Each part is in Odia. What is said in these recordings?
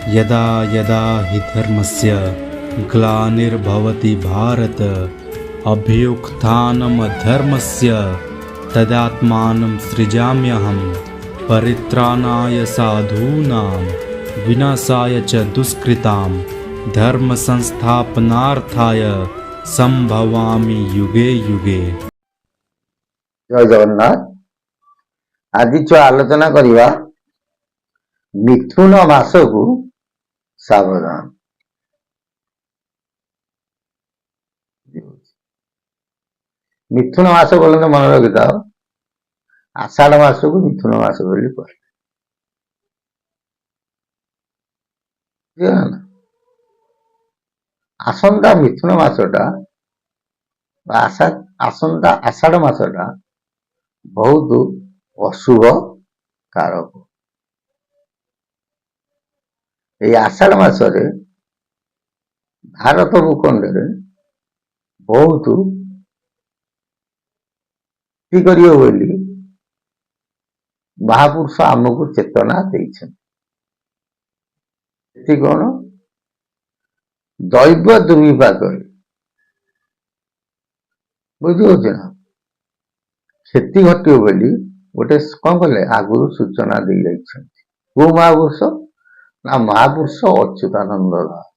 यदा यदा हि धर्मस्य ग्लानिर्भवति भारत अभ्युत्थानमधर्मस्य तदात्मानं सृजाम्यहं परित्राणाय साधूनां विनाशाय च दुष्कृतां धर्म संस्थापनार्थाय संभवामि युगे युगे। जय जगन्नाथ। आज जो आलोचना करिवा मिथुन मास को सावधान। मिथुन मास बोले तो मन रखिता आषाढ़ मास को मिथुन मास बोली कहले। आसंता मिथुन मासटा आसंता आषाढ़ मासटा बहुत अशुभ कारक। ये आषाढ़ मासरे भारत भूखंड बहुत करियो बोली महापुरुष आमको चेतना देते कौन दैव दुर्विपाक बुझे ना क्षति घटे बोली गोटे कौन कले आगुरी सूचना दे जाइछन। वो महापुरुष ना महापुरुष अच्युतानंद दास।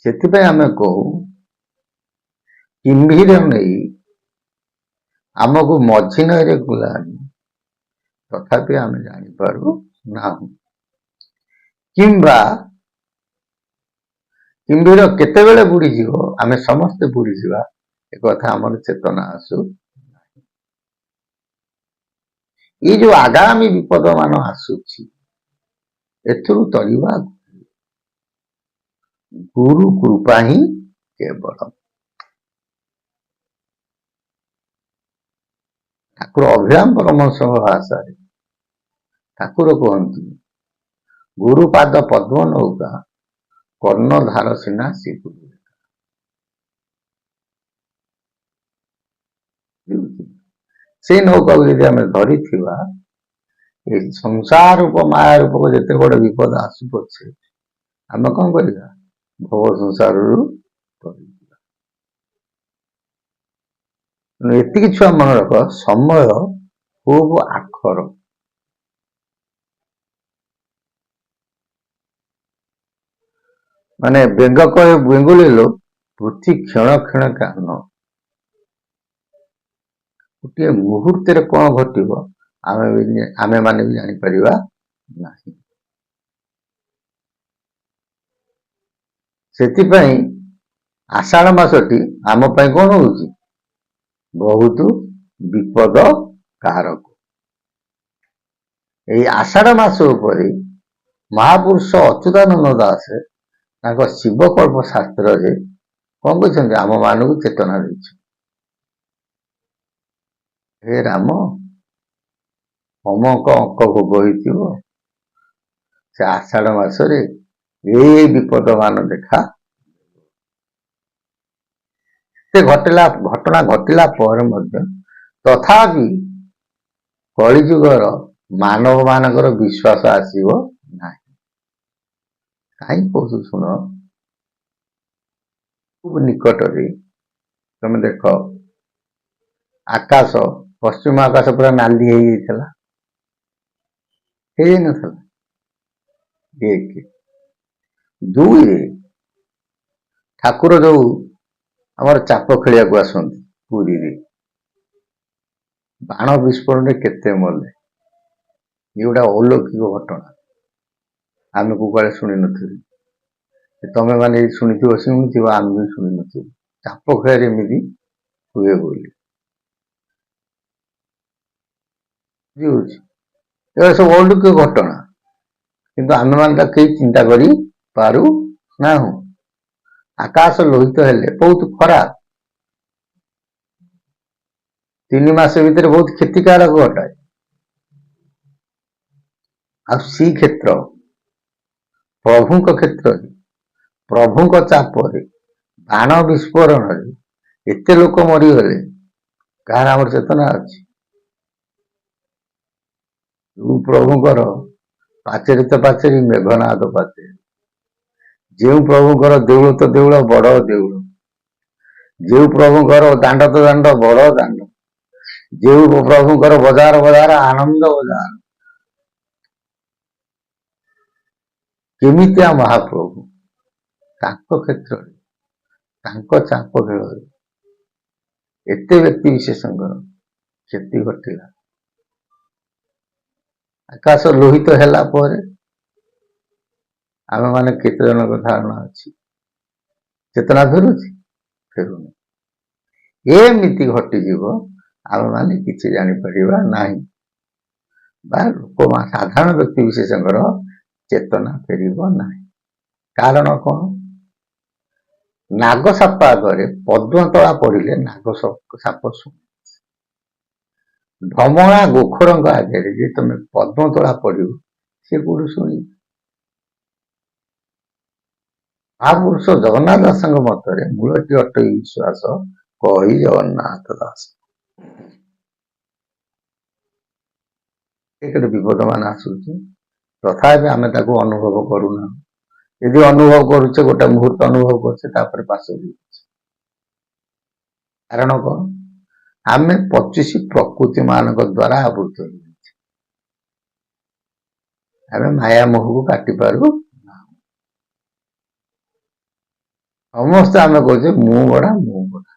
से आम कहू किम्भीर नहीं आमको मझी नईरे गुलानी तथापि आम जानीपारू ना किंबा किम्भीर केतेबेले बुड़ी जीवो आमे समस्ते बुड़ी जीवा एक कथा आमर चेतना आसु। ये जो आगामी विपद मान आसुची एथुरु तरिबा गुरु कृपा ही केवल। ठाकुर अभिराम परमहंस भाषा ठाकुर कहती गुरुपाद पद्म नौका कर्णधार सिना श्रीगुरु। से नौका को यदि आम धरी संसार रूप माया रूप को जिते बड़े विपद आसु पछे आम कौन करा भव संसार एति छुआ मन रख समय खूब आखर। माने बेंग कहे बेंगुली लोग पृथ्वी क्षण क्षण कान गोटे मुहूर्त कौन घटव आमे माने भी जानीपर नहीं। से आषाढ़ मासटी आम कौन हो बहुत विपद कारक। ये आषाढ़ मास उपरे महापुरुष अच्युतानंद दास शिवकल्प शास्त्र रे कौन कहते आम मान को चेतना दे हे राम अमक अंक भोग से आषाढ़ मासरे ये विपद मान देखा घटना घटिला पर तथापि कलिजुगर मानव मानकर विश्वास आसीबो नाही। कहीं कहूँ शुण खूब निकट तुम देख आकाश पश्चिम आकाश पूरा नाली हो एक दुई ठाकुर जो आमर चाप खेलिया को आसती पुरी रे बाण विस्फोरण केते मले ये गोटा अलौकिक घटना आम को काले शुणी नी तमें मैंने शुणी शुणी आम भी शुणी नी चाप खेल एमती हुए बोली सब अलौकिक घटना किंतु आम मान कई चिंता करी पारू ना हूँ। आकाश लोहित हेले बहुत खराब 3 मास भितर बहुत क्षतिकारक घटाए आ सी क्षेत्र प्रभु क्षेत्र प्रभु चाप बाण विस्फोरण एते लोक मरीगले कहार आम चेतना अच्छी ଯେଉଁ ପ୍ରଭୁଙ୍କର ପାଚେରୀ ତ ପାଚେରୀ, ମେଘନାଦ ପାଚେରୀ, ଯେଉଁ ପ୍ରଭୁଙ୍କର ଦେଉଳ ତ ଦେଉଳ, ବଡ଼ ଦେଉଳ, ଯେଉଁ ପ୍ରଭୁଙ୍କର ଦାଣ୍ଡ ତ ଦାଣ୍ଡ, ବଡ଼ ଦାଣ୍ଡ, ଯେଉଁ ପ୍ରଭୁଙ୍କର ବଜାର ବଜାର, ଆନନ୍ଦ ବଜାର। କେମିତିଆ ମହାପ୍ରଭୁ, ତାଙ୍କ କ୍ଷେତ୍ରରେ, ତାଙ୍କ ଚାପ ଖେଳରେ ଏତେ ବ୍ୟକ୍ତି ବିଶେଷଙ୍କର କ୍ଷତି ଘଟିଲା। ଆକାଶ ଲୋହିତ ହେଲା ପରେ ଆମେ ମାନେ କେତେ ଜଣଙ୍କ ଧାରଣା ଅଛି, ଚେତନା ଫେରୁଛି, ଫେରୁନି। ଏମିତି ଘଟିଯିବ, ଆମେ ମାନେ କିଛି ଜାଣିପାରିବା ନାହିଁ, ବା ସାଧାରଣ ବ୍ୟକ୍ତି ବିଶେଷଙ୍କର ଚେତନା ଫେରିବ ନାହିଁ। କାରଣ କଣ? ନାଗ ସାପ ଆଗରେ ପଦ୍ମତଳା ପଡ଼ିଲେ ନାଗ ସାପ ଶୁଣେ। ଢମଣା ଗୋଖରଙ୍କ ଆଗରେ ଯେ ତମେ ପଦ୍ମତଳା ପଡ଼ିବ, ସେ କୋଉଠୁ ଶୁଣିବ? ମହାପୁରୁଷ ଜଗନ୍ନାଥ ଦାସଙ୍କ ମତରେ ମୂଳଟି ଅଟଇ ବିଶ୍ୱାସ, କହି ଜଗନ୍ନାଥ ଦାସ। ଗୋଟେ ବିପଦ ମାନ ଆସୁଛି, ତଥାପି ଆମେ ତାକୁ ଅନୁଭବ କରୁନା। ଯଦି ଅନୁଭବ କରୁଛେ, ଗୋଟେ ମୁହୂର୍ତ୍ତ ଅନୁଭବ କରୁଛେ, ତାପରେ ପାଶ ଯାଉଛି। କାରଣ କଣ? ଆମେ 25 ପ୍ରକୃତି ମାନଙ୍କ ଦ୍ୱାରା ଆବୃତ ହେଇଯାଉଛି। ଆମେ ମାୟା ମୋହକୁ କାଟି ପାରୁ। ସମସ୍ତେ ଆମେ କହୁଛେ ମୁଁ ବଡା, ମୁଁ ବଡା।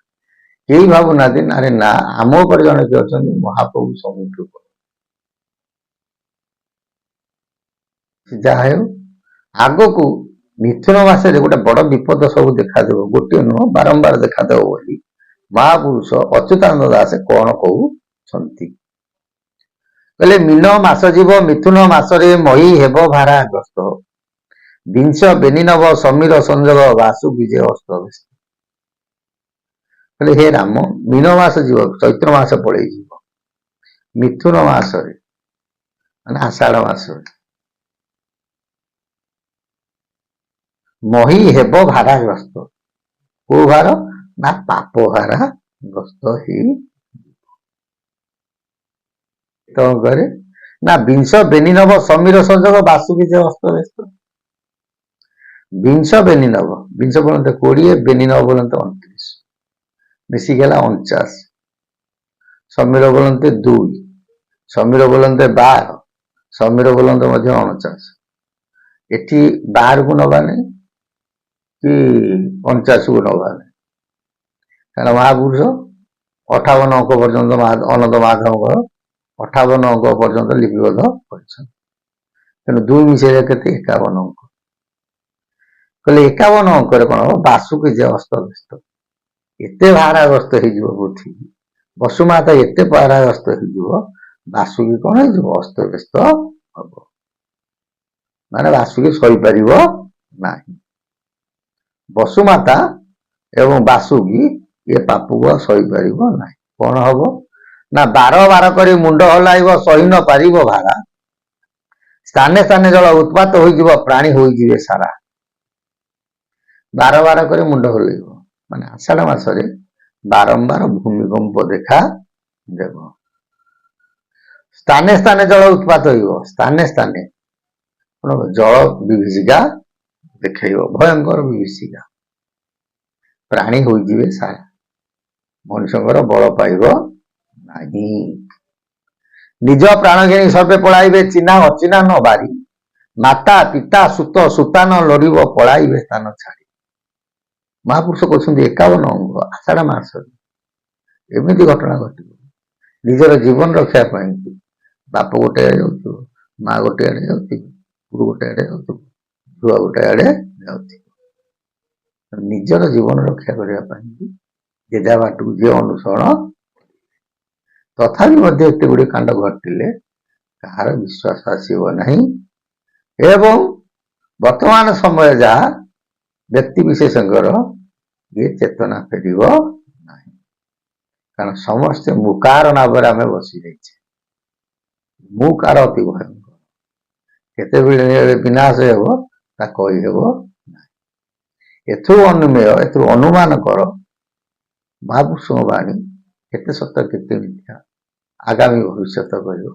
କେହି ଭାବୁନାହାନ୍ତି ଆରେ ନା, ଆମ ଉପରେ ଜଣେ କିଏ ଅଛନ୍ତି, ମହାପ୍ରଭୁ ସବୁଠୁ ବଡ଼। ଯାହା ହେଉ, ଆଗକୁ ମିଥୁନ ମାସରେ ଗୋଟେ ବଡ ବିପଦ ସବୁ ଦେଖାଦେବ, ଗୋଟିଏ ନୁହଁ ବାରମ୍ବାର ଦେଖାଦେବ ବୋଲି ମହାପୁରୁଷ ଅଚ୍ୟୁତାନନ୍ଦ ଦାସ କଣ କହୁଛନ୍ତି? କହିଲେ, ମୀନ ମାସ ଯିବ, ମିଥୁନ ମାସରେ ମହି ହେବ ଭାରାଗ୍ରସ୍ତ, ବିଂଶ ବେନିନବ ସମୀର ସଂଯୋଗ, ବାସୁ ବିଜୟ ଅସ୍ତବ୍ୟସ୍ତ। କହିଲେ, ହେ ରାମ, ମୀନ ମାସ ଯିବ, ଚୈତ୍ର ମାସ ପଳେଇଯିବ, ମିଥୁନ ମାସରେ ମାନେ ଆଷାଢ ମାସରେ ମହି ହେବ ଭାରାଗ୍ରସ୍ତ। କୋଉ ଭାର? ନା ପାପ ଭାରା ଗ୍ରସ୍ତ ହେଇ କଣ କରେ ନା ବିଂଶ ବେନିନବ ସମୀର ସଂଯୋଗ, ବାସୁ ବିଜୟ ଅସ୍ତବ୍ୟସ୍ତ। ବିଂଶ ବେନିନବ, ବିଂଶ ପର୍ଯ୍ୟନ୍ତ 20, ବେନିନବ ପର୍ଯ୍ୟନ୍ତ 29, ମିଶିକି ହେଲା 49। ସମୀର ବୋଲନ୍ତେ 2, ସମୀର ବୋଲନ୍ତେ 12, ସମୀର ବୋଲନ୍ତେ ମଧ୍ୟ 49। ଏଠି 12 କୁ ନବାନି କି 49 କୁ ନବାନି, କାରଣ ମହାପୁରୁଷ 58 ଅଙ୍କ ପର୍ଯ୍ୟନ୍ତ ଅନନ୍ତ ମାଧବଙ୍କର 58 ଅଙ୍କ ପର୍ଯ୍ୟନ୍ତ ଲିପିବଦ୍ଧ କରିଛନ୍ତି। ତେଣୁ 2 ମିଶେଇଲେ କେତେ? 51 ଅଙ୍କ। କହିଲେ 51 ଅଙ୍କରେ କଣ ହବ? ବାସୁ ବିଜୟ ଅସ୍ତବ୍ୟସ୍ତ। ଏତେ ଭାରାଗ୍ରସ୍ତ ହେଇଯିବ ପୃଥିବୀ, ବସୁମାତା ଏତେ ଭାରାଗ୍ରସ୍ତ ହେଇଯିବ, ବାସୁକି କଣ ହେଇଯିବ? ଅସ୍ତବ୍ୟସ୍ତ ହବ, ମାନେ ବାସୁକି ସହିପାରିବ ନାହିଁ। ବସୁମାତା ଏବଂ ବାସୁକି ଏ ପାପକୁ ସହିପାରିବ ନାହିଁ। କଣ ହବ? ନା 12 ବାର କରି ମୁଣ୍ଡ ହଲାଇବ, ସହି ନ ପାରିବ ଭାରା, ସ୍ଥାନେ ସ୍ଥାନେ ଜଳ ଉତ୍ପାତ ହୋଇଯିବ, ପ୍ରାଣୀ ହୋଇଯିବେ ସାରା। 12 ବାର କରି ମୁଣ୍ଡ ହଲେଇବ, ମାନେ ଆଷାଢ ମାସରେ ବାରମ୍ବାର ଭୂମିକମ୍ପ ଦେଖା ଦେବ। ସ୍ଥାନେ ସ୍ଥାନେ ଜଳ ଉତ୍ପାତ ହୋଇବ, ସ୍ଥାନେ ସ୍ଥାନେ ଜଳ ବିଭୀଷିକା ଦେଖେଇବ, ଭୟଙ୍କର ବିଭୀଷିକା। ପ୍ରାଣୀ ହୋଇଯିବେ ସାରା, ମଣିଷଙ୍କର ବଳ ପାଇବ ନାହିଁ। ନିଜ ପ୍ରାଣ ଘେନି ସର୍ବେ ପଳାଇବେ, ଚିହ୍ନା ଅଚିହ୍ନା ନ ବାରି, ମାତା ପିତା ସୁତ ସୁତାନ ଲଢିବ, ପଳାଇବେ ସ୍ଥାନ ଛାଡି। ମହାପୁରୁଷ କହୁଛନ୍ତି 51 ଅଙ୍ଗ ଆଷାଢ ମାସରେ ଏମିତି ଘଟଣା ଘଟିବ। ନିଜର ଜୀବନ ରକ୍ଷା ପାଇଁ ବାପ ଗୋଟେ ଆଡେ ଯାଉଥିବ, ମା ଗୋଟେ ଆଡେ ଯାଉଥିବ, ପୁଅ ଗୋଟେ ଆଡେ ଯାଉଥିବ, ଛୁଆ ଗୋଟେ ଆଡେ ଯାଉଥିବ। ନିଜର ଜୀବନ ରକ୍ଷା କରିବା ପାଇଁ ଯେଝା ବାଟକୁ ଯିଏ ଅନୁସରଣ। ତଥାପି ମଧ୍ୟ ଏତେ ଗୁଡ଼ିଏ କାଣ୍ଡ ଘଟିଲେ କାହାର ବିଶ୍ୱାସ ଆସିବ ନାହିଁ, ଏବଂ ବର୍ତ୍ତମାନ ସମୟ ଯାହା ବ୍ୟକ୍ତି ବିଶେଷଙ୍କର ଇଏ ଚେତନା ଫେରିବ ନାହିଁ। କାରଣ ସମସ୍ତେ ମୁକାର ନାବରେ ଆମେ ବସି ଯାଇଛେ। ମୁକାର ଅତି ଭୟଙ୍କର, କେତେବେଳେ ବିନାଶ ହେବ ତା କହିହେବ ନାହିଁ। ଏଥିରୁ ଅନୁମେୟ, ଏଥିରୁ ଅନୁମାନ କର ମହାପୁରୁଷଙ୍କ ବାଣୀ କେତେ ସତ କେତେ ମିଥ୍ୟା ଆଗାମୀ ଭବିଷ୍ୟତ କହିବ।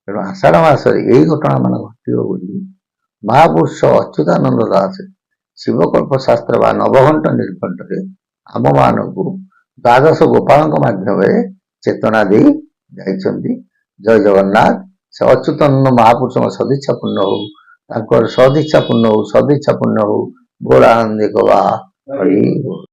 ତେଣୁ ଆଷାଢ଼ ମାସରେ ଏଇ ଘଟଣା ମାନ ଘଟିବ ବୋଲି ମହାପୁରୁଷ ଅଚ୍ୟୁତାନନ୍ଦ ଦାସ ଶିବକଳ୍ପ ଶାସ୍ତ୍ର ବା ନବଘଣ୍ଟ ନିର୍ଘଣ୍ଟରେ ଆମମାନଙ୍କୁ ଦ୍ୱାଦଶ ଗୋପାଳଙ୍କ ମାଧ୍ୟମରେ ଚେତନା ଦେଇ ଯାଇଛନ୍ତି। ଜୟ ଜଗନ୍ନାଥ। ସେ ଅଚ୍ୟୁତାନନ୍ଦ ମହାପୁରୁଷଙ୍କ ସଦିଚ୍ଛା ପୂର୍ଣ୍ଣ ହଉ, ତାଙ୍କର ସଦିଚ୍ଛା ପୂର୍ଣ୍ଣ ହଉ, ସଦିଚ୍ଛା ପୂର୍ଣ୍ଣ ହଉ। ବୋଲ ଆନନ୍ଦ ବା ହରି ବୋଲ।